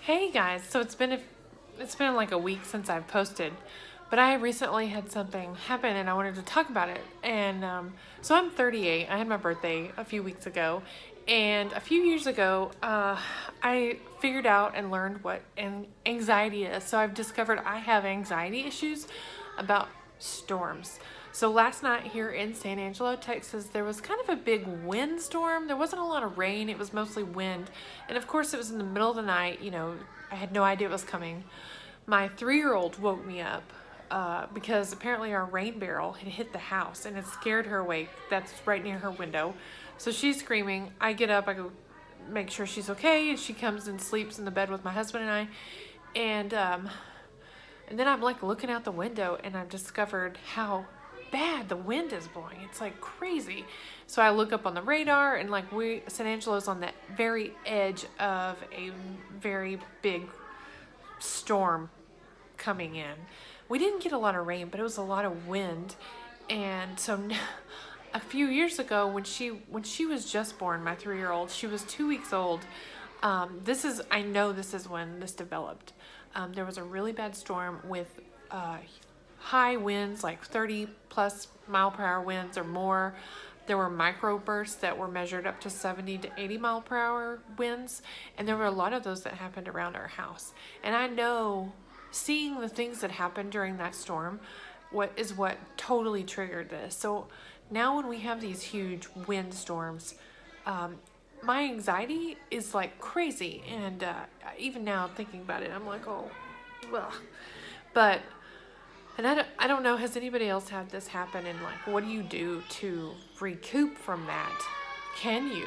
Hey guys, so it's been like a week since I've posted, but I recently had something happen and I wanted to talk about it. And so I'm 38. I had my birthday a few weeks ago, and a few years ago, I figured out and learned what anxiety is. So I've discovered I have anxiety issues about storms. So last night here in San Angelo, Texas, there was kind of a big windstorm. There wasn't a lot of rain, it was mostly wind. And of course, it was in the middle of the night. I had no idea it was coming. My 3-year-old woke me up because apparently our rain barrel had hit the house and it scared her awake. That's right near her window. So she's screaming. I get up, I go make sure she's okay, and she comes and sleeps in the bed with my husband and I. And then I'm like looking out the window and I've discovered how bad the wind is blowing. It's like crazy. So I look up on the radar, and like San Angelo's on the very edge of a very big storm coming in. We didn't get a lot of rain, but it was a lot of wind. And so a few years ago, when she was just born, my 3-year-old, she was 2 weeks old. I know this is when this developed. There was a really bad storm with high winds, like 30 plus mile per hour winds or more. There were microbursts that were measured up to 70 to 80 mile per hour winds, and there were a lot of those that happened around our house. And I know, seeing the things that happened during that storm, what totally triggered this. So now when we have these huge wind storms, my anxiety is like crazy. And even now thinking about it, I'm like, oh, well. But and I don't know, has anybody else had this happen? And like, what do you do to recoup from that? Can you?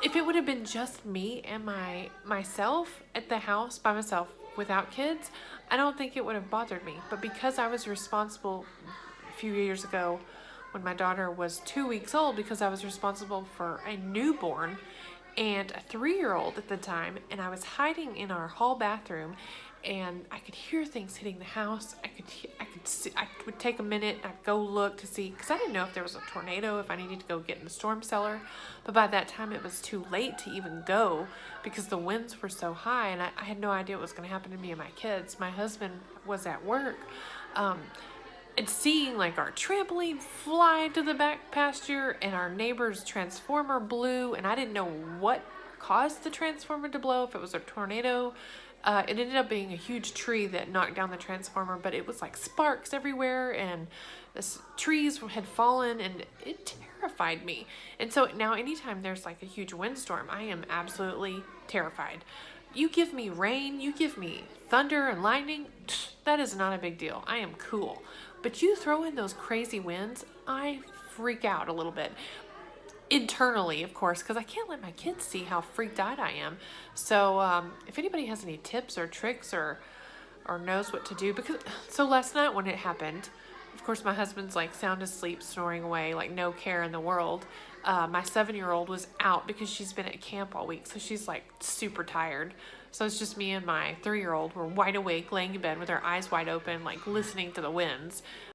If it would have been just me and myself at the house by myself without kids, I don't think it would have bothered me. But because I was responsible a few years ago when my daughter was 2 weeks old, because I was responsible for a newborn and a 3-year-old at the time, and I was hiding in our hall bathroom, and I could hear things hitting the house. I could see. I would take a minute. I'd go look to see, because I didn't know if there was a tornado, if I needed to go get in the storm cellar. But by that time, it was too late to even go because the winds were so high, and I had no idea what was going to happen to me and my kids. My husband was at work, and seeing like our trampoline fly to the back pasture and our neighbor's transformer blew, and I didn't know what caused the transformer to blow, if it was a tornado. It ended up being a huge tree that knocked down the transformer, but it was like sparks everywhere, and the trees had fallen, and it terrified me. And so now anytime there's like a huge windstorm, I am absolutely terrified. You give me rain, you give me thunder and lightning, that is not a big deal. I am cool. But you throw in those crazy winds, I freak out a little bit. Internally, of course, because I can't let my kids see how freaked out I am. So if anybody has any tips or tricks or knows what to do, so last night when it happened, of course my husband's like sound asleep, snoring away, like no care in the world. My 7-year-old was out because she's been at camp all week, so she's like super tired. So it's just me and my 3-year-old. We're wide awake, laying in bed with our eyes wide open, like listening to the winds.